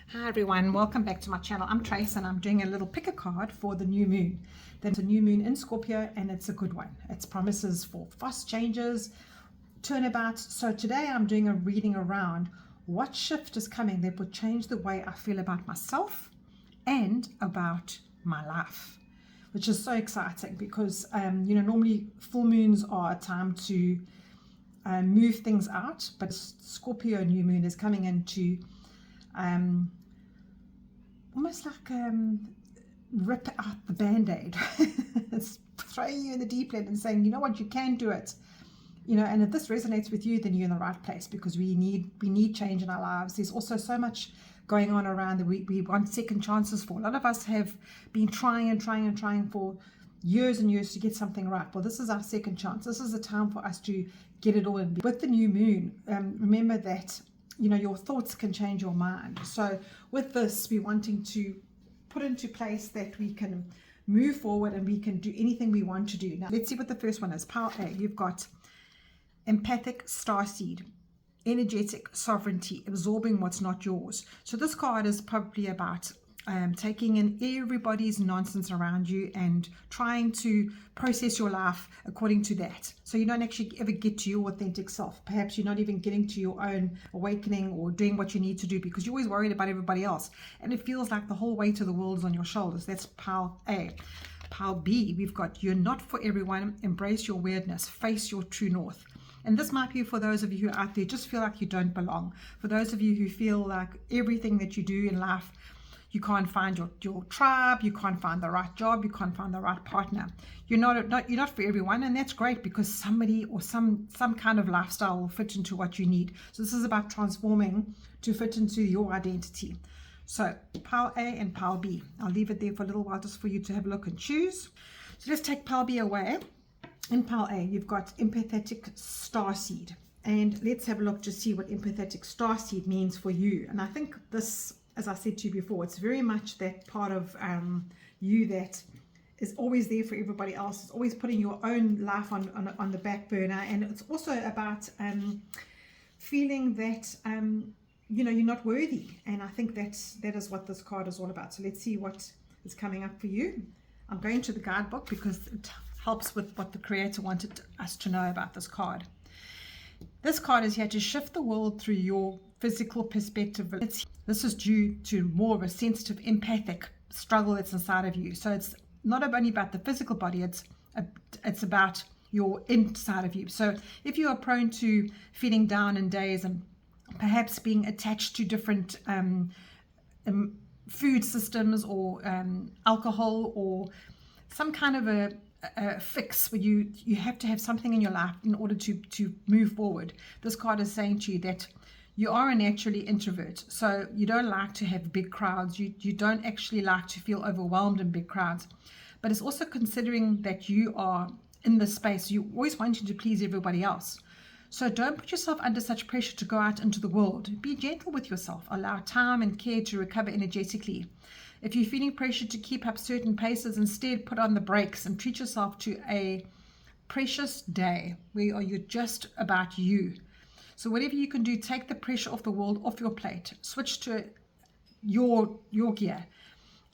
Hi everyone, welcome back to my channel. I'm Trace and I'm doing a little pick a card for the new moon. There's a new moon in Scorpio and it's a good one. It's promises for fast changes, turnabouts. So today I'm doing a reading around what shift is coming that will change the way I feel about myself and about my life, which is so exciting because normally full moons are a time to move things out, but Scorpio new moon is coming into almost like rip out the band-aid. It's throwing you in the deep end and saying, you know what, you can do it. And if this resonates with you, then you're in the right place, because we need change in our lives. There's also so much going on around that we want second chances for. A lot of us have been trying for years and years to get something right. Well, this is our second chance. This is the time for us to get it all in. With the new moon, remember that your thoughts can change your mind. So with this, we're wanting to put into place that we can move forward and we can do anything we want to do. Now, let's see what the first one is. Power A, you've got empathic starseed, energetic sovereignty, absorbing what's not yours. So this card is probably about taking in everybody's nonsense around you and trying to process your life according to that. So you don't actually ever get to your authentic self. Perhaps you're not even getting to your own awakening or doing what you need to do because you're always worried about everybody else. And it feels like the whole weight of the world is on your shoulders. That's pile A. Pile B, we've got you're not for everyone. Embrace your weirdness. Face your true north. And this might be for those of you who are out there just feel like you don't belong. For those of you who feel like everything that you do in life, you can't find your tribe, you can't find the right job, you can't find the right partner. You're not for everyone, and that's great because somebody or some kind of lifestyle will fit into what you need. So this is about transforming to fit into your identity. So pile A and pile B. I'll leave it there for a little while just for you to have a look and choose. So let's take pile B away. In pile A, you've got empathetic starseed. And let's have a look to see what empathetic starseed means for you. And I think this, as I said to you before, it's very much that part of you that is always there for everybody else. It's always putting your own life on the back burner. And it's also about feeling that, you're not worthy. And I think that is what this card is all about. So let's see what is coming up for you. I'm going to the guidebook because it helps with what the creator wanted us to know about this card. This card is here to shift the world through your physical perspective. This is due to more of a sensitive, empathic struggle that's inside of you. So it's not only about the physical body, it's about your inside of you. So if you are prone to feeling down in days and perhaps being attached to different food systems or alcohol or some kind of a fix where you have to have something in your life in order to move forward, this card is saying to you that you are a naturally introvert, so you don't like to have big crowds, you don't actually like to feel overwhelmed in big crowds, but it's also considering that you are in this space, you always wanting to please everybody else. So don't put yourself under such pressure to go out into the world. Be gentle with yourself, allow time and care to recover energetically. If you're feeling pressure to keep up certain paces, instead put on the brakes and treat yourself to a precious day where you're just about you. So whatever you can do, take the pressure off the world, off your plate, switch to your gear.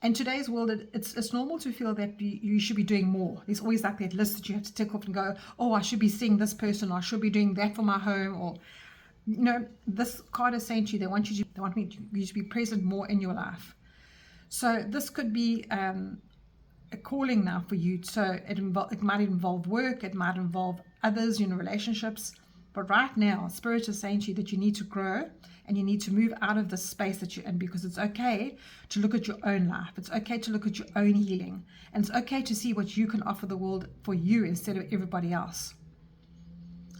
In today's world, it's normal to feel that you should be doing more. There's always like that list that you have to tick off and go, oh, I should be seeing this person, or I should be doing that for my home, or this card is saying to you, they want you to be present more in your life. So this could be a calling now for you. So it might involve work, it might involve others, relationships. But right now, Spirit is saying to you that you need to grow and you need to move out of the space that you're in, because it's okay to look at your own life. It's okay to look at your own healing. And it's okay to see what you can offer the world for you instead of everybody else.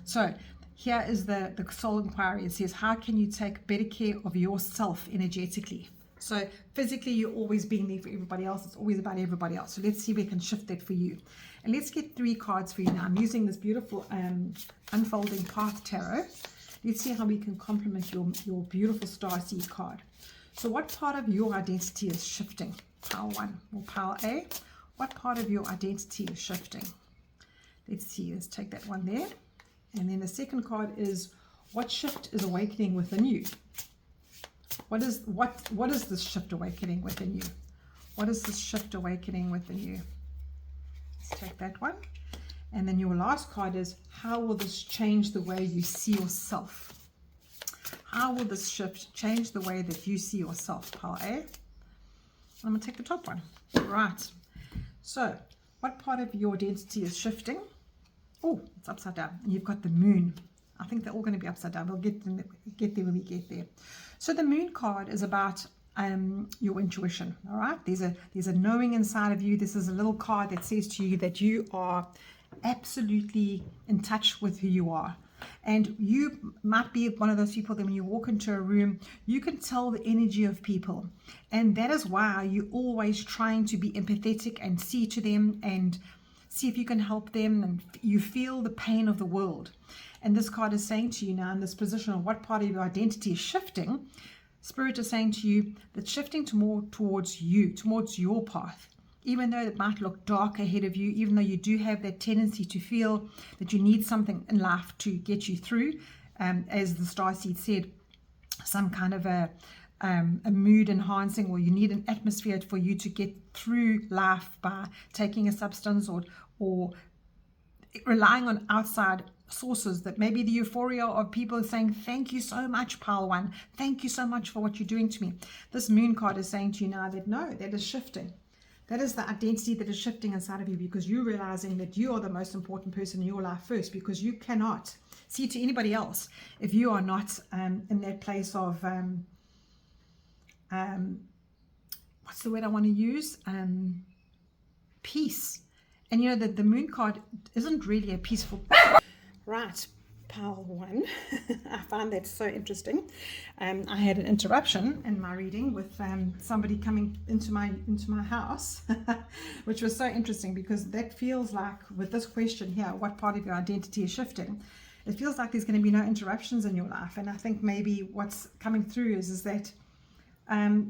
So here is the soul inquiry. It says, how can you take better care of yourself energetically? So physically, you're always being there for everybody else. It's always about everybody else. So let's see if we can shift that for you. And let's get 3 cards for you now. I'm using this beautiful Unfolding Path Tarot. Let's see how we can complement your beautiful Starseed card. So what part of your identity is shifting? Pile 1 or pile A? What part of your identity is shifting? Let's see. Let's take that one there. And then the second card is, what shift is awakening within you? What is this shift awakening within you? What is this shift awakening within you? Let's take that one. And then your last card is, how will this change the way you see yourself? How will this shift change the way that you see yourself, pal A? I'm going to take the top one. Right. So, what part of your identity is shifting? Oh, it's upside down. And you've got the moon. I think they're all going to be upside down. We'll get there when we get there. So the moon card is about your intuition. All right. There's a knowing inside of you. This is a little card that says to you that you are absolutely in touch with who you are. And you might be one of those people that when you walk into a room, you can tell the energy of people. And that is why you're always trying to be empathetic and see to them and see if you can help them. And you feel the pain of the world. And this card is saying to you now in this position of what part of your identity is shifting. Spirit is saying to you that shifting to more towards you, towards your path. Even though it might look dark ahead of you, even though you do have that tendency to feel that you need something in life to get you through, as the starseed said, some kind of a mood enhancing, or you need an atmosphere for you to get through life by taking a substance or relying on outside sources, that maybe the euphoria of people saying, thank you so much, pile one, thank you so much for what you're doing to me. This moon card is saying to you now that no, that is shifting. That is the identity that is shifting inside of you, because you're realizing that you are the most important person in your life first, because you cannot see to anybody else if you are not in that place of, what's the word I want to use? Peace. And you know that the moon card isn't really a peaceful. Right. Pile one. I find that so interesting. I had an interruption in my reading with somebody coming into my house, which was so interesting, because that feels like, with this question here, what part of your identity is shifting, it feels like there's going to be no interruptions in your life. And I think maybe what's coming through is that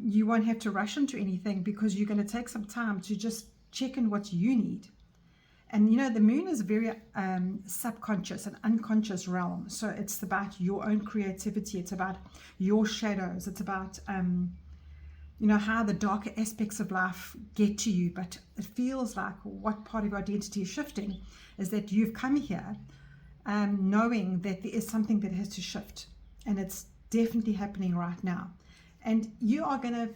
you won't have to rush into anything, because you're going to take some time to just check in what you need. And you know, the moon is a very subconscious and unconscious realm. So it's about your own creativity. It's about your shadows. It's about, you know, how the darker aspects of life get to you. But it feels like what part of your identity is shifting is that you've come here knowing that there is something that has to shift. And it's definitely happening right now. And you are going to,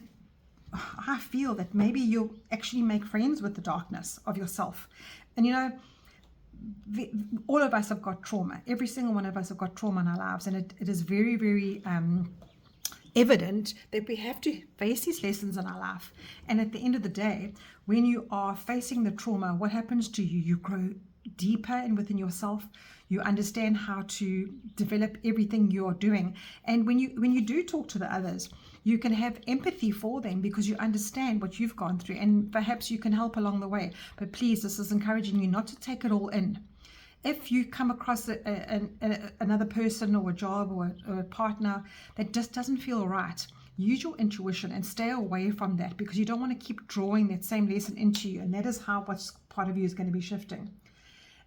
I feel that maybe you'll actually make friends with the darkness of yourself. And you know, all of us have got trauma. Every single one of us have got trauma in our lives. And it is very, very evident that we have to face these lessons in our life. And at the end of the day, when you are facing the trauma, what happens to you? You grow deeper and within yourself. You understand how to develop everything you're doing. And when you do talk to the others, you can have empathy for them, because you understand what you've gone through, and perhaps you can help along the way. But please, this is encouraging you not to take it all in. If you come across another person or a job or a partner that just doesn't feel right, use your intuition and stay away from that, because you don't want to keep drawing that same lesson into you. And that is how what's part of you is going to be shifting.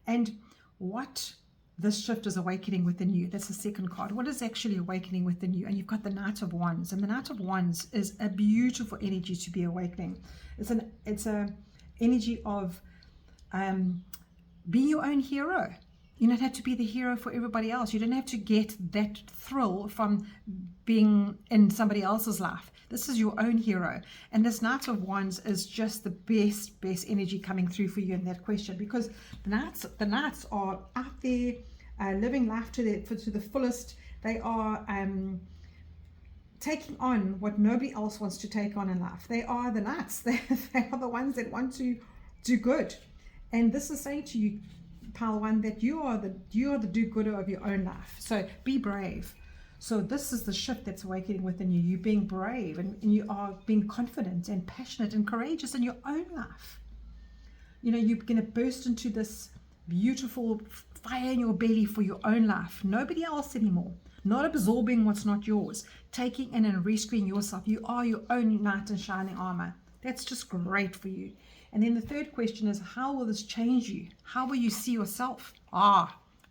And what this shift is awakening within you. That's the second card. What is actually awakening within you? And you've got the Knight of Wands. And the Knight of Wands is a beautiful energy to be awakening. It's a energy of being your own hero. You don't have to be the hero for everybody else. You don't have to get that thrill from being in somebody else's life. This is your own hero. And this Knight of Wands is just the best energy coming through for you in that question, because the Knights are out there living life to the fullest. They are taking on what nobody else wants to take on in life. They are the Knights. They are the ones that want to do good. And this is saying to you, Pile One, that you are the do-gooder of your own life. So be brave. So this is the shift that's awakening within you. You being brave, and you are being confident and passionate and courageous in your own life. You know, you're going to burst into this beautiful fire in your belly for your own life. Nobody else anymore. Not absorbing what's not yours. Taking in and rescuing yourself. You are your own knight in shining armor. That's just great for you. And then the third question is, how will this change you? How will you see yourself?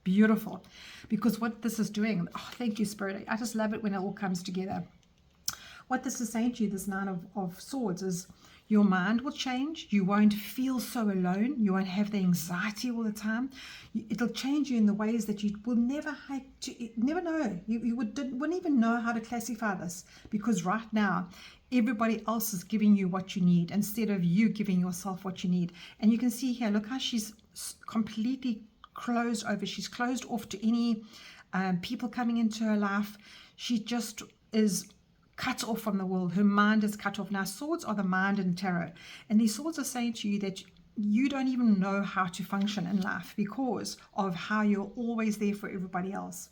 Beautiful. Because what this is doing, thank you, Spirit. I just love it when it all comes together. what this is saying to you, this Nine of Swords, is your mind will change. You won't feel so alone. You won't have the anxiety all the time. It'll change you in the ways that you will never never know. You wouldn't even know how to classify this, because right now everybody else is giving you what you need instead of you giving yourself what you need. And you can see here, look how she's completely closed over. She's closed off to any people coming into her life. She just is cut off from the world. Her mind is cut off. Now, swords are the mind in tarot, and these swords are saying to you that you don't even know how to function in life because of how you're always there for everybody else.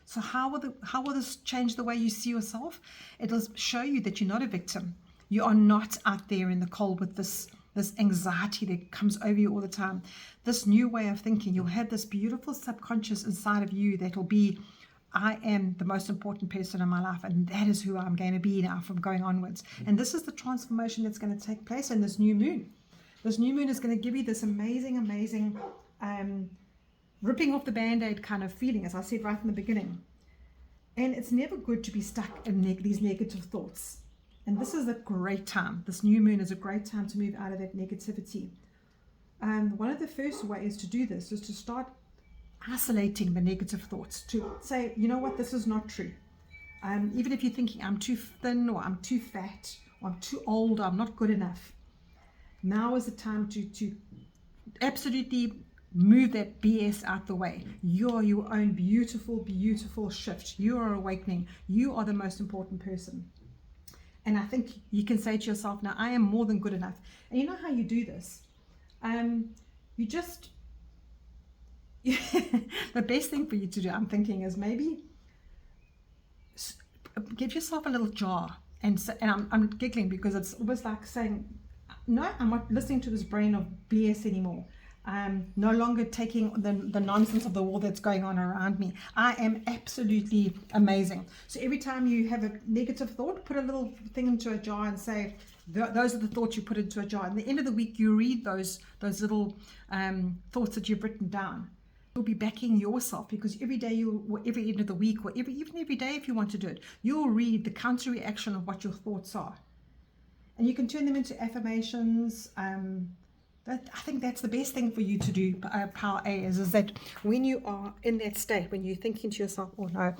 So how will this change the way you see yourself? It'll show you that you're not a victim. You are not out there in the cold with this anxiety that comes over you all the time. This new way of thinking, you'll have this beautiful subconscious inside of you that will be, I am the most important person in my life, and that is who I'm going to be now from going onwards. And this is the transformation that's going to take place in this new moon. This new moon is going to give you this amazing, amazing ripping off the band-aid kind of feeling, as I said right in the beginning. And it's never good to be stuck in these negative thoughts. And this is a great time. This new moon is a great time to move out of that negativity. One of the first ways to do this is to start isolating the negative thoughts, to say, you know what, this is not true. Even if you're thinking I'm too thin, or I'm too fat, or I'm too old, or I'm not good enough, now is the time to absolutely move that BS out the way. You are your own beautiful, beautiful shift. You are awakening. You are the most important person. And I think you can say to yourself, now I am more than good enough. And you know how you do this? You just the best thing for you to do, I'm thinking, is maybe give yourself a little jar, and I'm giggling because it's almost like saying, no, I'm not listening to this brain of BS anymore. No longer taking the nonsense of the world that's going on around me. I am absolutely amazing. So every time you have a negative thought, put a little thing into a jar and say, those are the thoughts you put into a jar. At the end of the week, you read those little thoughts that you've written down. You'll be backing yourself, because every day, or every end of the week, or even every day if you want to do it, you'll read the counter reaction of what your thoughts are. And you can turn them into affirmations. I think that's the best thing for you to do, Power A, is that when you are in that state, when you're thinking to yourself, oh no,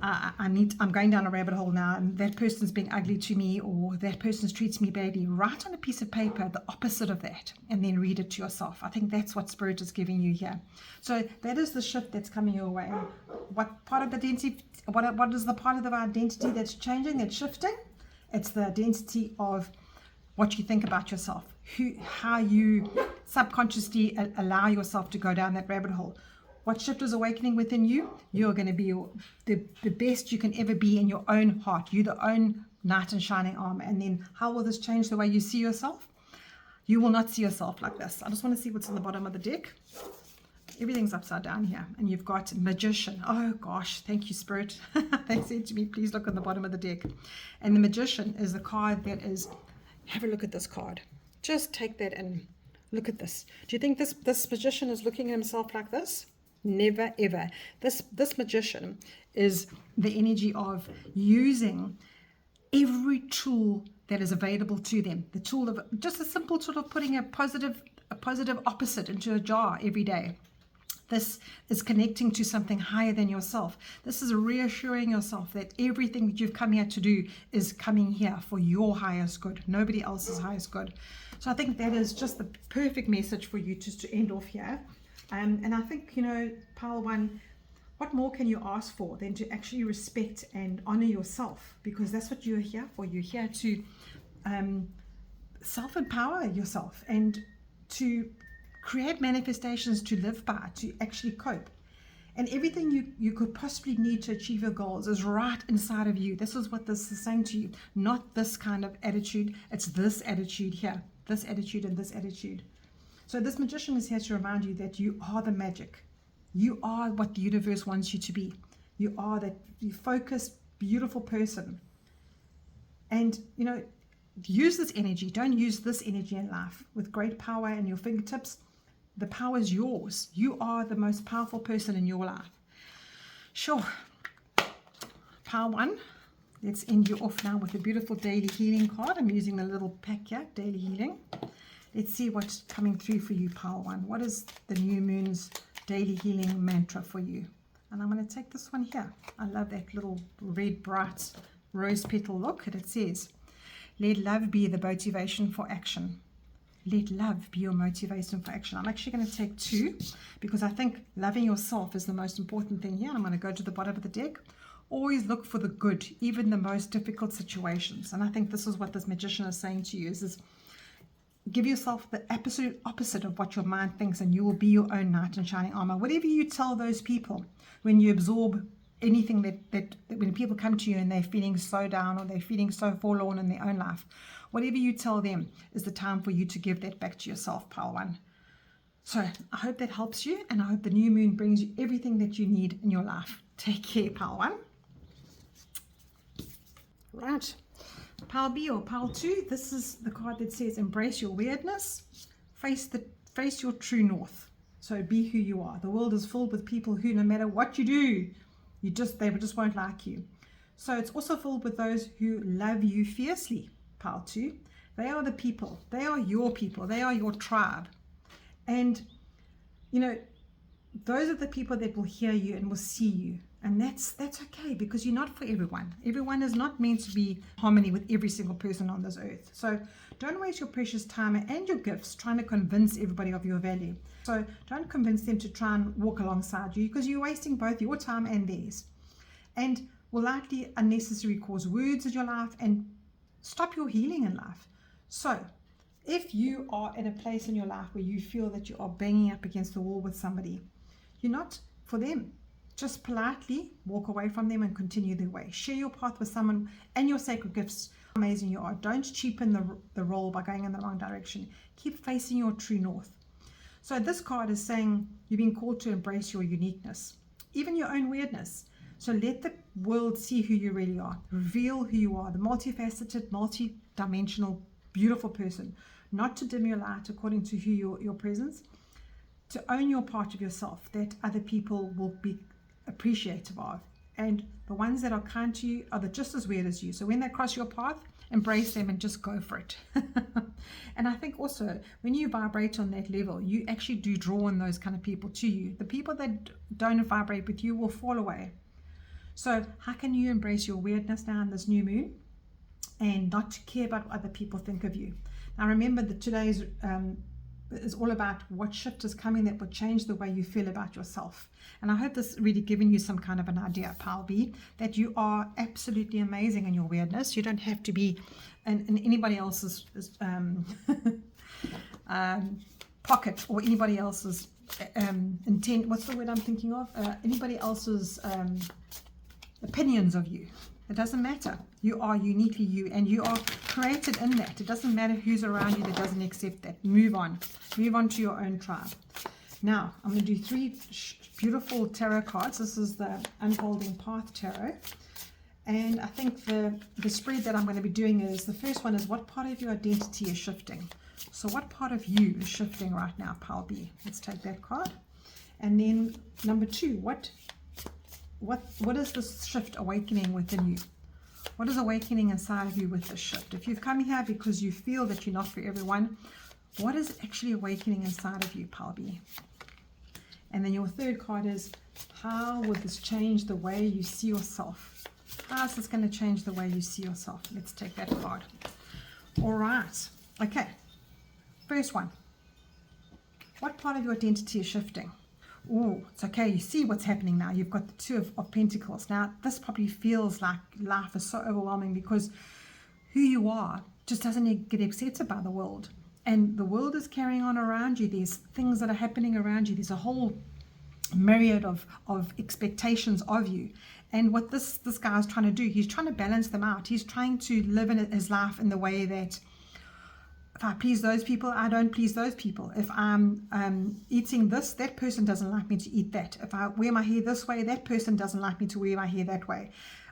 I'm going down a rabbit hole now, and that person's being ugly to me, or that person's treats me badly, write on a piece of paper the opposite of that, and then read it to yourself. I think that's what Spirit is giving you here. So that is the shift that's coming your way. What part of the identity, what is the part of the identity that's changing, that's shifting? It's the identity of what you think about yourself, how you subconsciously allow yourself to go down that rabbit hole. What shift is awakening within you? You're going to be the best you can ever be in your own heart. You're the own knight in shining armor. And then how will this change the way you see yourself? You will not see yourself like this. I just want to see what's in the bottom of the deck. Everything's upside down here. And you've got Magician. Oh gosh, thank you, Spirit. They said to me, please look on the bottom of the deck. And the Magician is the card that is, have a look at this card. Just take that and look at this. Do you think this Magician is looking at himself like this? Never ever. This Magician is the energy of using every tool that is available to them. The tool of just a simple sort of putting a positive opposite into a jar every day. This is connecting to something higher than yourself. This is reassuring yourself that everything that you've come here to do is coming here for your highest good, nobody else's highest good. So I think that is just the perfect message for you just to end off here. And I think, Power One, what more can you ask for than to actually respect and honor yourself? Because that's what you're here for. You're here to self-empower yourself and to create manifestations to live by, to actually cope. And everything you could possibly need to achieve your goals is right inside of you. This is what this is saying to you. Not this kind of attitude. It's this attitude here. This attitude and this attitude. So this Magician is here to remind you that you are the magic. You are what the universe wants you to be. You are that focused, beautiful person. And, use this energy. Don't use this energy in life. With great power in your fingertips, the power is yours. You are the most powerful person in your life. Sure. Power One, let's end you off now with a beautiful daily healing card. I'm using the little pack here, daily healing. Let's see what's coming through for you, pile one. What is the new moon's daily healing mantra for you? And I'm going to take this one here. I love that little red, bright rose petal look. And it says, let love be the motivation for action. Let love be your motivation for action. I'm actually going to take two because I think loving yourself is the most important thing here. I'm going to go to the bottom of the deck. Always look for the good, even the most difficult situations. And I think this is what this magician is saying to you is give yourself the absolute opposite of what your mind thinks, and you will be your own knight in shining armor. Whatever you tell those people when you absorb anything that when people come to you and they're feeling so down or they're feeling so forlorn in their own life, whatever you tell them is the time for you to give that back to yourself, pile one. So I hope that helps you, and I hope the new moon brings you everything that you need in your life. Take care, pile one. Right. Pile B or pile 2, this is the card that says embrace your weirdness, face your true north. So be who you are. The world is filled with people who, no matter what you do, they just won't like you. So it's also filled with those who love you fiercely, pile 2. They are the people. They are your people. They are your tribe. And, you know, those are the people that will hear you and will see you. And that's okay, because you're not for everyone. Everyone is not meant to be in harmony with every single person on this earth. So don't waste your precious time and your gifts trying to convince everybody of your value. So don't convince them to try and walk alongside you, because you're wasting both your time and theirs. And will likely unnecessarily cause wounds in your life and stop your healing in life. So if you are in a place in your life where you feel that you are banging up against the wall with somebody, you're not for them. Just politely walk away from them and continue their way. Share your path with someone and your sacred gifts. How amazing you are. Don't cheapen the role by going in the wrong direction. Keep facing your true north. So this card is saying you've been called to embrace your uniqueness, even your own weirdness. So let the world see who you really are. Reveal who you are, the multifaceted, multi-dimensional, beautiful person. Not to dim your light according to who your presence. To own your part of yourself that other people will be appreciative of, and the ones that are kind to you are just as weird as you. So when they cross your path, embrace them and just go for it. And I think also when you vibrate on that level, you actually do draw in those kind of people to you. The people that don't vibrate with you will fall away. So how can you embrace your weirdness now in this new moon and not to care about what other people think of you? Now remember that today's is all about what shift is coming that will change the way you feel about yourself. And I hope this really given you some kind of an idea, pile B, that you are absolutely amazing in your weirdness. You don't have to be in anybody else's pocket or anybody else's intent. What's the word I'm thinking of? Anybody else's opinions of you. It doesn't matter. You are uniquely you, and you are created in that. It doesn't matter who's around you that doesn't accept that. Move on. Move on to your own tribe. Now, I'm going to do 3 beautiful tarot cards. This is the Unfolding Path Tarot. And I think the spread that I'm going to be doing is, the first one is what part of your identity is shifting. So what part of you is shifting right now, pile B? Let's take that card. And then number 2, what is this shift awakening within you? What is awakening inside of you with this shift? If you've come here because you feel that you're not for everyone, what is actually awakening inside of you, pile B? And then your third card is, how will this change the way you see yourself? How is this going to change the way you see yourself? Let's take that card. All right. Okay. First one. What part of your identity is shifting? Oh, it's okay. You see what's happening now. You've got the 2 of Pentacles. Now, this probably feels like life is so overwhelming because who you are just doesn't get accepted by the world. And the world is carrying on around you. There's things that are happening around you. There's a whole myriad of expectations of you. And what this guy is trying to do, he's trying to balance them out. He's trying to live in his life in the way that if I please those people, I don't please those people. If I'm eating this, that person doesn't like me to eat that. If I wear my hair this way, that person doesn't like me to wear my hair that way.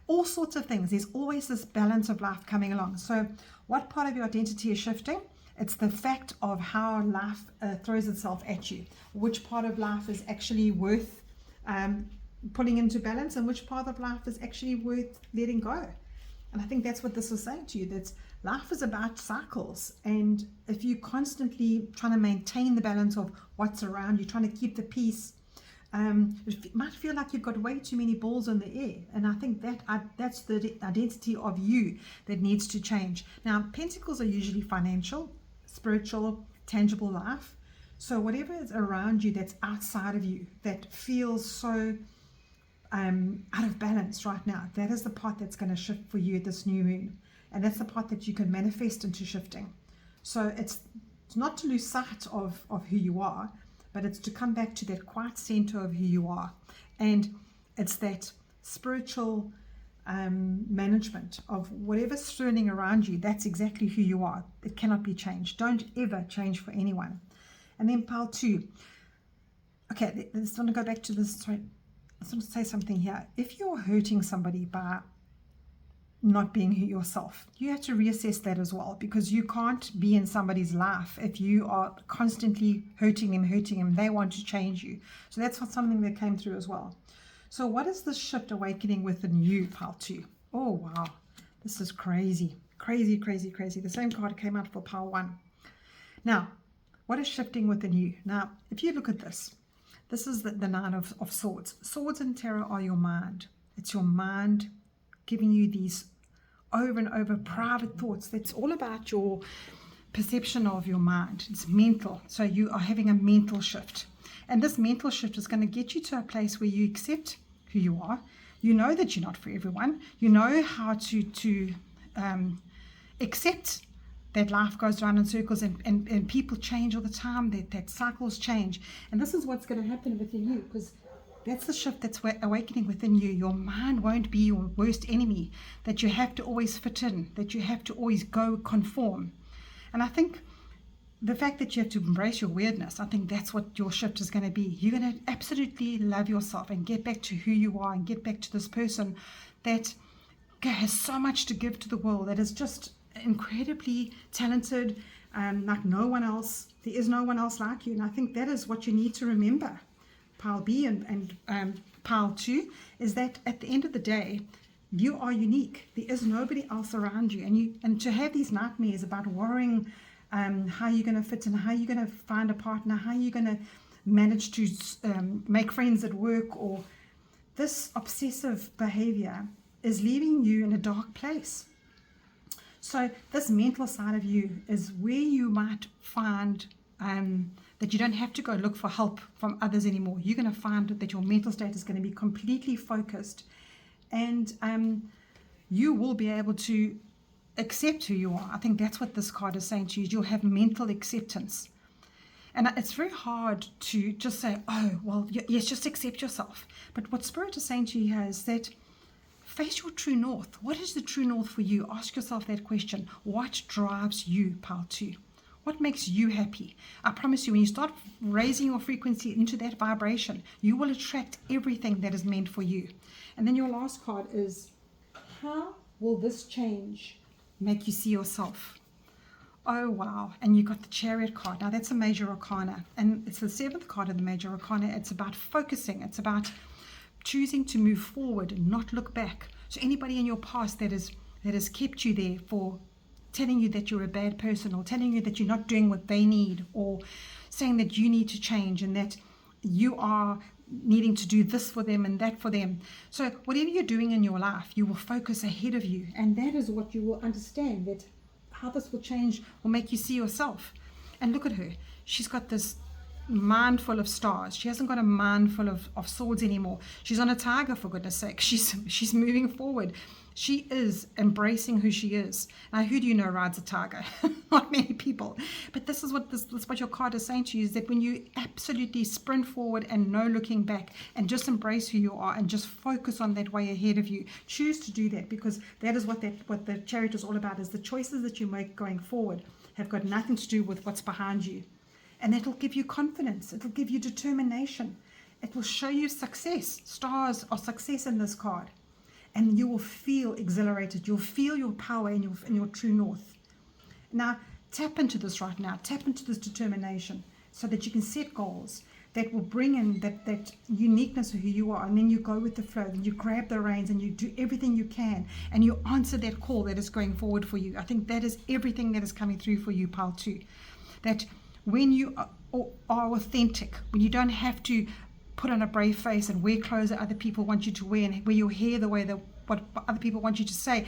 All sorts of things. There's always this balance of life coming along. So what part of your identity is shifting? It's the fact of how life throws itself at you. Which part of life is actually worth pulling into balance, and which part of life is actually worth letting go. And I think that's what this is saying to you, that life is about cycles. And if you're constantly trying to maintain the balance of what's around you, trying to keep the peace, it might feel like you've got way too many balls in the air. And I think that's the identity of you that needs to change. Now, pentacles are usually financial, spiritual, tangible life. So whatever is around you that's outside of you, that feels so out of balance right now, that is the part that's going to shift for you at this new moon. And that's the part that you can manifest into shifting. So it's not to lose sight of who you are, but it's to come back to that quiet center of who you are. And it's that spiritual management of whatever's swirling around you. That's exactly who you are. It cannot be changed. Don't ever change for anyone. And then pile 2. Okay, I just want to go back to this. Sorry, I just want to say something here. If you're hurting somebody by not being yourself, you have to reassess that as well, because you can't be in somebody's life if you are constantly hurting them. They want to change you. So that's something that came through as well. So what is this shift awakening within you, pile 2? Oh, wow. This is crazy. Crazy. The same card came out for pile 1. Now, what is shifting within you? Now, if you look at this is the 9 of Swords. Swords in tarot are your mind. It's your mind giving you these over and over private thoughts. That's all about your perception of your mind. It's mental. So you are having a mental shift. And this mental shift is going to get you to a place where you accept who you are. You know that you're not for everyone. You know how to accept that life goes around in circles and people change all the time, that cycles change. And this is what's going to happen within you, because that's the shift that's awakening within you. Your mind won't be your worst enemy, that you have to always fit in, that you have to always go conform. And I think the fact that you have to embrace your weirdness, I think that's what your shift is going to be. You're going to absolutely love yourself and get back to who you are and get back to this person that has so much to give to the world, that is just incredibly talented, like no one else. There is no one else like you. And I think that is what you need to remember. Pile B and pile 2 is that at the end of the day, you are unique. There is nobody else around you. And to have these nightmares about worrying how you're going to fit in, how you're going to find a partner, how you're going to manage to make friends at work, or this obsessive behavior is leaving you in a dark place. So this mental side of you is where you might find that you don't have to go look for help from others anymore. You're going to find that your mental state is going to be completely focused, and you will be able to accept who you are. I think that's what this card is saying to you. You'll have mental acceptance. And it's very hard to just say, oh, well, yes, just accept yourself. But what Spirit is saying to you here is that face your true north. What is the true north for you? Ask yourself that question. What drives you, pile 2? What makes you happy? I promise you, when you start raising your frequency into that vibration, you will attract everything that is meant for you. And then your last card is, how will this change make you see yourself? Oh, wow. And you got the Chariot card. Now, that's a major arcana. And it's the 7th card of the major arcana. It's about focusing. It's about choosing to move forward and not look back. So anybody in your past that has kept you there for telling you that you're a bad person, or telling you that you're not doing what they need, or saying that you need to change and that you are needing to do this for them and that for them. So whatever you're doing in your life, you will focus ahead of you. And that is what you will understand, that how this will change will make you see yourself. And look at her. She's got this mind full of stars. She hasn't got a mind full of swords anymore. She's on a tiger, for goodness sake. She's moving forward. She is embracing who she is. Now, who do you know rides a tiger? Not many people. But this is what your card is saying to you, is that when you absolutely sprint forward and no looking back, and just embrace who you are and just focus on that way ahead of you, choose to do that, because that is what the Chariot is all about, is the choices that you make going forward have got nothing to do with what's behind you. And it'll give you confidence. It'll give you determination. It will show you success. Stars are success in this card. And you will feel exhilarated. You'll feel your power in your true north. Now, tap into this right now. Tap into this determination so that you can set goals, that will bring in that uniqueness of who you are, and then you go with the flow, and you grab the reins and you do everything you can, and you answer that call that is going forward for you. I think that is everything that is coming through for you, pile 2. That when you are authentic, when you don't have to put on a brave face and wear clothes that other people want you to wear, and wear your hair the way that what other people want you to say,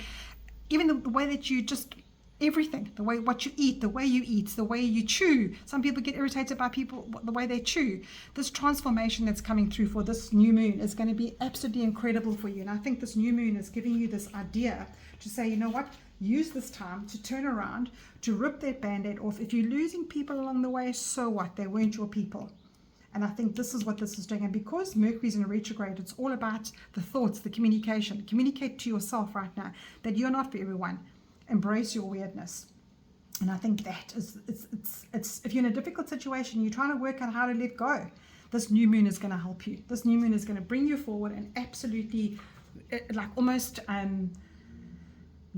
even the way that you just everything, the way what you eat, the way you eat, the way you chew. Some people get irritated by people the way they chew. This transformation that's coming through for this new moon is going to be absolutely incredible for you. And I think this new moon is giving you this idea to say, you know what, use this time to turn around, to rip that band-aid off. If you're losing people along the way, so what? They weren't your people. And I think this is what this is doing. And because Mercury's in a retrograde, it's all about the thoughts, the communication. Communicate to yourself right now that you're not for everyone. Embrace your weirdness. And I think that is, it's if you're in a difficult situation, you're trying to work out how to let go, this new moon is going to help you. This new moon is going to bring you forward and absolutely like almost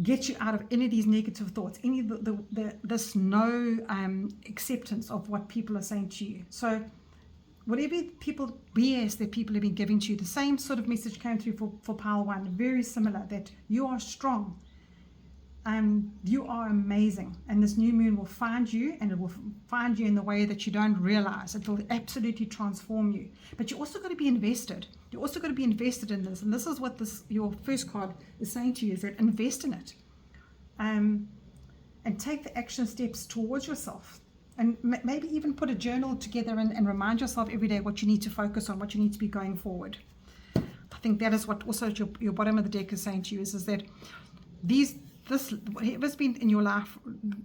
get you out of any of these negative thoughts, any of this no acceptance of what people are saying to you. So whatever BS that people have been giving to you, the same sort of message came through for pile 1, very similar, that you are strong. You are amazing, and this new moon will find you, and it will find you in the way that you don't realize. It will absolutely transform you. But you also got to be invested. You also got to be invested in this, and this is what your first card is saying to you: is that invest in it, and take the action steps towards yourself, and maybe even put a journal together and remind yourself every day what you need to focus on, what you need to be going forward. I think that is what also your bottom of the deck is saying to you: is that whatever's been in your life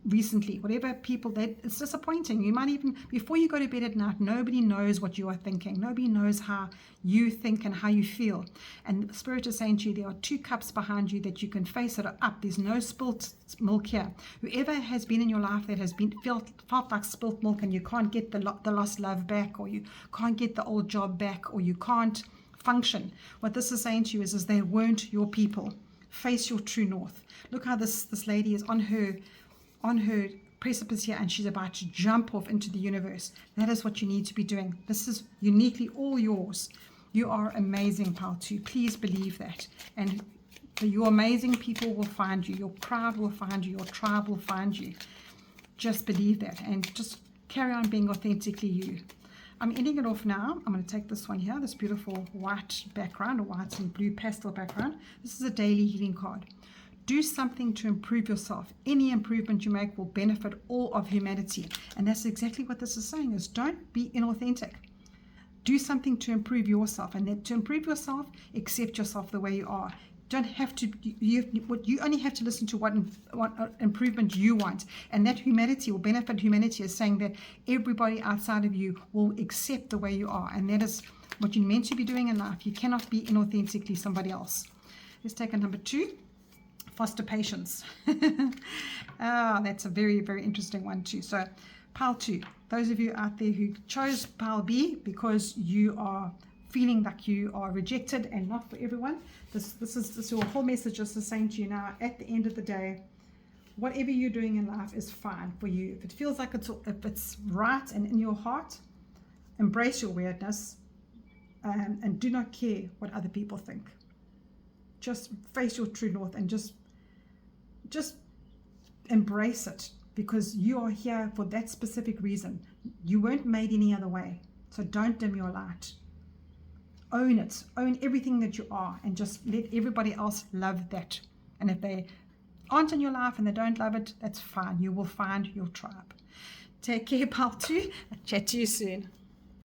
recently, whatever people that it's disappointing. You might even, before you go to bed at night, nobody knows what you are thinking. Nobody knows how you think and how you feel. And the Spirit is saying to you, there are 2 cups behind you that you can face it up. There's no spilt milk here. Whoever has been in your life that has been felt like spilt milk, and you can't get the lost love back, or you can't get the old job back, or you can't function. What this is saying to you is they weren't your people. Face your true north. Look how this lady is on her precipice here, and she's about to jump off into the universe. That is what you need to be doing. This is uniquely all yours. You are amazing, pile 2. Please believe that. And your amazing people will find you. Your crowd will find you. Your tribe will find you. Just believe that, and just carry on being authentically you. I'm ending it off now. I'm going to take this one here, this beautiful white background, or white and blue pastel background. This is a daily healing card. Do something to improve yourself. Any improvement you make will benefit all of humanity. And that's exactly what this is saying, is don't be inauthentic. Do something to improve yourself. And that to improve yourself, accept yourself the way you are. Don't have to, you only have to listen to what improvement you want, and that humanity will benefit humanity, is saying that everybody outside of you will accept the way you are, and that is what you're meant to be doing in life. You cannot be inauthentically somebody else. Let's take a number 2, foster patience. That's a very, very interesting one too. So pile 2, those of you out there who chose pile B because you are feeling like you are rejected and not for everyone, this is your whole message is saying to you now, at the end of the day, whatever you're doing in life is fine for you. If it feels like if it's right and in your heart, embrace your weirdness, and do not care what other people think. Just face your true north and just embrace it, because you are here for that specific reason. You weren't made any other way. So don't dim your light. Own it. Own everything that you are, and just let everybody else love that. And if they aren't in your life and they don't love it, that's fine. You will find your tribe. Take care, pile 2. I'll chat to you soon.